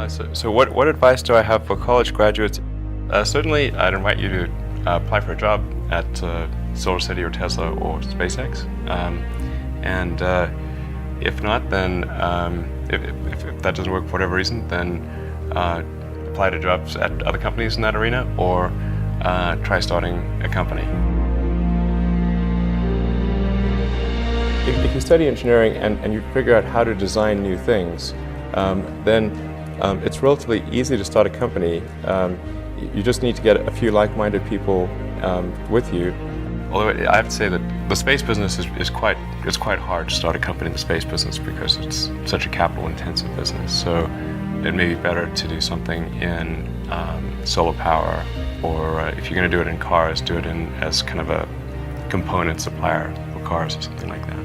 So what advice do I have for college graduates? Certainly, I'd invite you to apply for a job at SolarCity or Tesla or SpaceX. And if not, then if that doesn't work for whatever reason, then apply to jobs at other companies in that arena, or try starting a company. If you study engineering and you figure out how to design new things, then it's relatively easy to start a company. You just need to get a few like-minded people with you. Although I have to say that the space business is quite hard to start a company in the space business because it's such a capital-intensive business. So it may be better to do something in solar power, or if you're going to do it in cars, do it as kind of a component supplier for cars or something like that.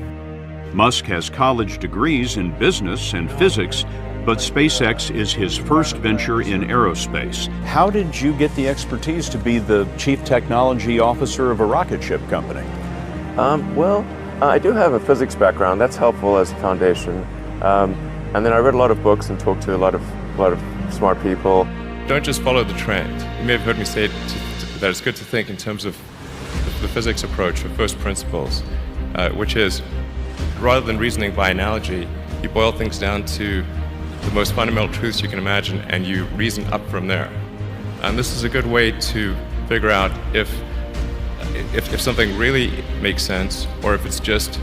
Musk has college degrees in business and physics, but SpaceX is his first venture in aerospace. How did you get the expertise to be the chief technology officer of a rocket ship company? I do have a physics background. That's helpful as a foundation. And then I read a lot of books and talked to a lot of smart people. Don't just follow the trend. You may have heard me say that it's good to think in terms of the physics approach, or first principles, which is, rather than reasoning by analogy, you boil things down to the most fundamental truths you can imagine, and you reason up from there. And this is a good way to figure out if something really makes sense, or if it's just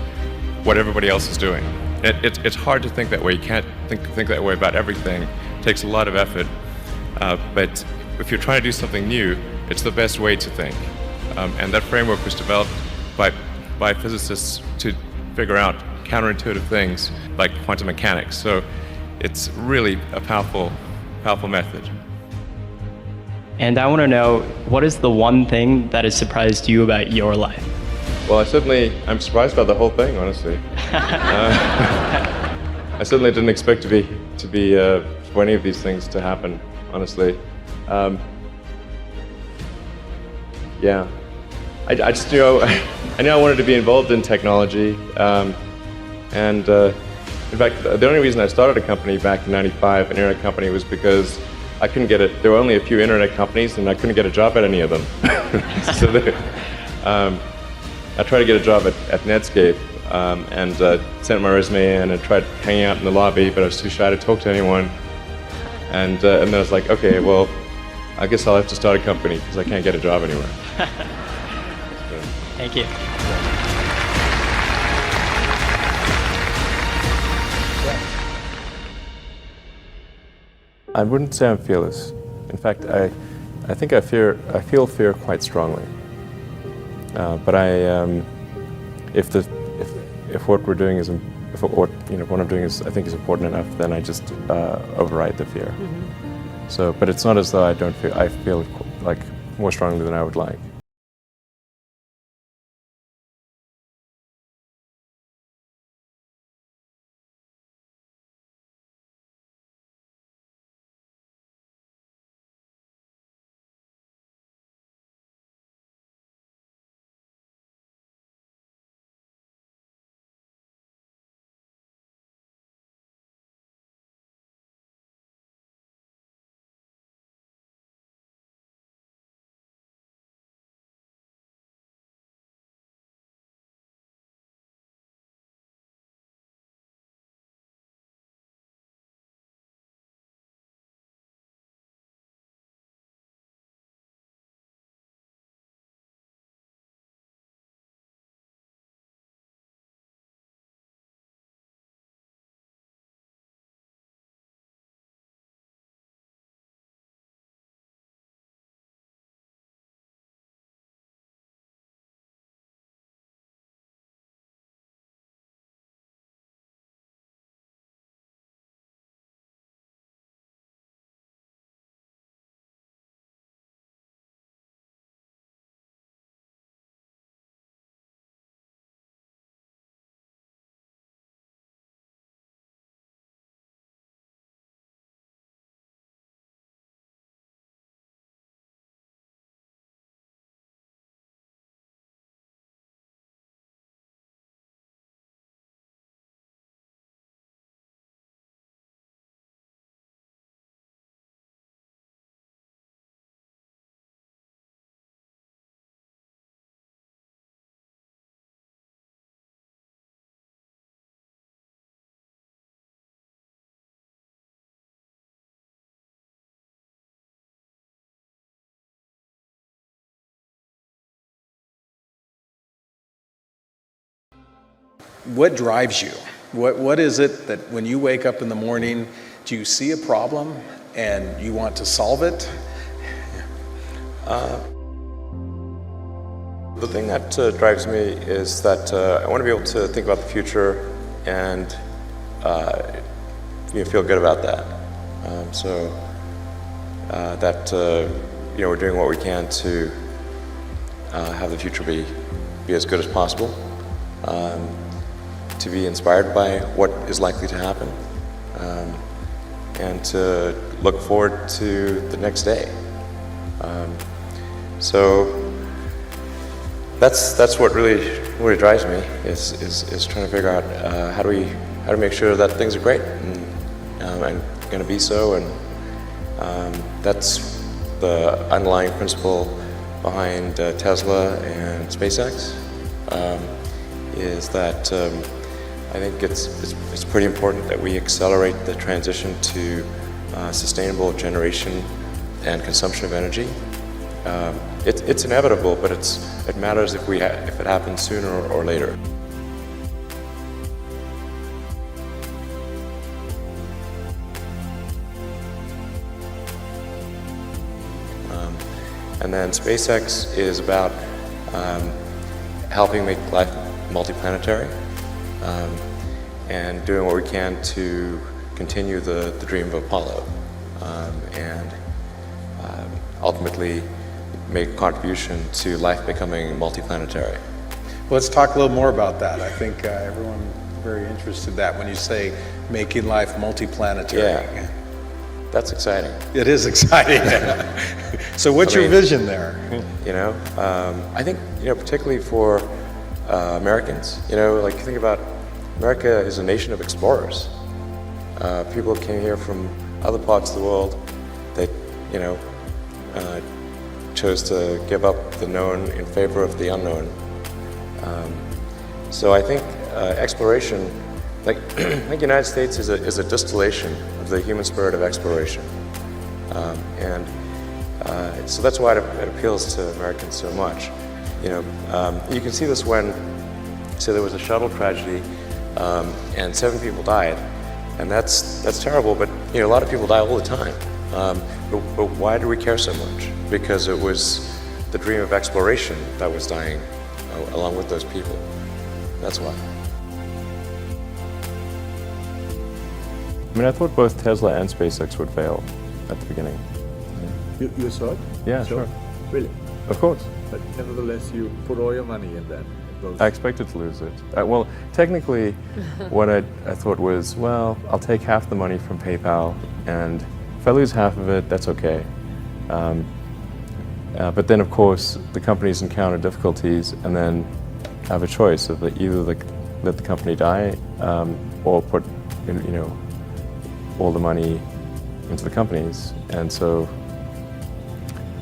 what everybody else is doing. It's hard to think that way. You can't think that way about everything. It takes a lot of effort. But if you're trying to do something new, it's the best way to think. And that framework was developed by physicists to figure out counterintuitive things like quantum mechanics. So it's really a powerful method. And I want to know, what is the one thing that has surprised you about your life? Well, I'm surprised by the whole thing, honestly. I certainly didn't expect for any of these things to happen, honestly. Yeah, I just I knew I wanted to be involved in technology, and in fact, the only reason I started a company back in '95, an internet company, was because I couldn't get it. There were only a few internet companies, and I couldn't get a job at any of them. So I tried to get a job at Netscape, and sent my resume in and tried hanging out in the lobby, but I was too shy to talk to anyone. And then I was like, okay, well, I guess I'll have to start a company because I can't get a job anywhere. Thank you. I wouldn't say I'm fearless. In fact, I think I feel fear quite strongly. But if what we're doing what I'm doing I think is important enough, then I just override the fear. Mm-hmm. So, but it's not as though I feel like more strongly than I would like. what drives you? What is it that when you wake up in the morning, do you see a problem and you want to solve it? The thing that drives me is that I want to be able to think about the future and feel good about that. We're doing what we can to have the future be as good as possible, to be inspired by what is likely to happen, and to look forward to the next day. So that's what really drives me is trying to figure out how do we make sure that things are great and going to be so, and that's the underlying principle behind Tesla and SpaceX. Is that I think it's pretty important that we accelerate the transition to sustainable generation and consumption of energy. It's inevitable, but it matters if it happens sooner or later. And then SpaceX is about helping make life multiplanetary, and doing what we can to continue the dream of Apollo, and ultimately make a contribution to life becoming multiplanetary. Let's talk a little more about that. I think everyone's very interested in that when you say making life multiplanetary. Yeah, that's exciting. It is exciting. So what's your vision there? I think, particularly for Americans, like think about America is a nation of explorers. People came here from other parts of the world that, chose to give up the known in favor of the unknown. So I think exploration, like the United States is a distillation of the human spirit of exploration. So that's why it appeals to Americans so much. You can see this when, so there was a shuttle tragedy, and 7 people died, and that's terrible. But a lot of people die all the time. But why do we care so much? Because it was the dream of exploration that was dying along with those people. That's why. I mean, I thought both Tesla and SpaceX would fail at the beginning. You thought? Yeah, sure. Really? Of course. But nevertheless, you put all your money in that. I expected to lose it. Well, technically, what I thought was, well, I'll take half the money from PayPal, and if I lose half of it, that's okay. But then, of course, the companies encounter difficulties, and then have a choice of either let the company die, or put, all the money into the companies. And so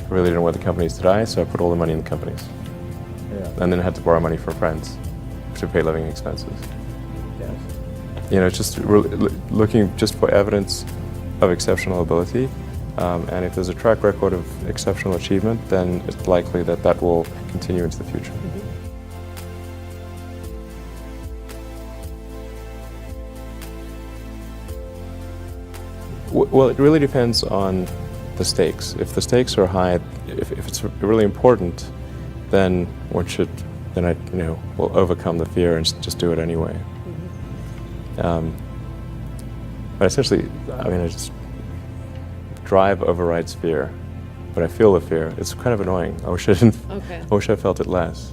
I really didn't want the companies to die, so I put all the money in the companies. Yeah. And then I had to borrow money from friends to pay living expenses. Yes. It's just looking just for evidence of exceptional ability. And if there's a track record of exceptional achievement, then it's likely that will continue into the future. Well, it really depends on the stakes. If the stakes are high, if it's really important, then I will overcome the fear and just do it anyway. But essentially, I just drive overrides fear, but I feel the fear. It's kind of annoying. I wish I didn't. Okay. I wish I felt it less.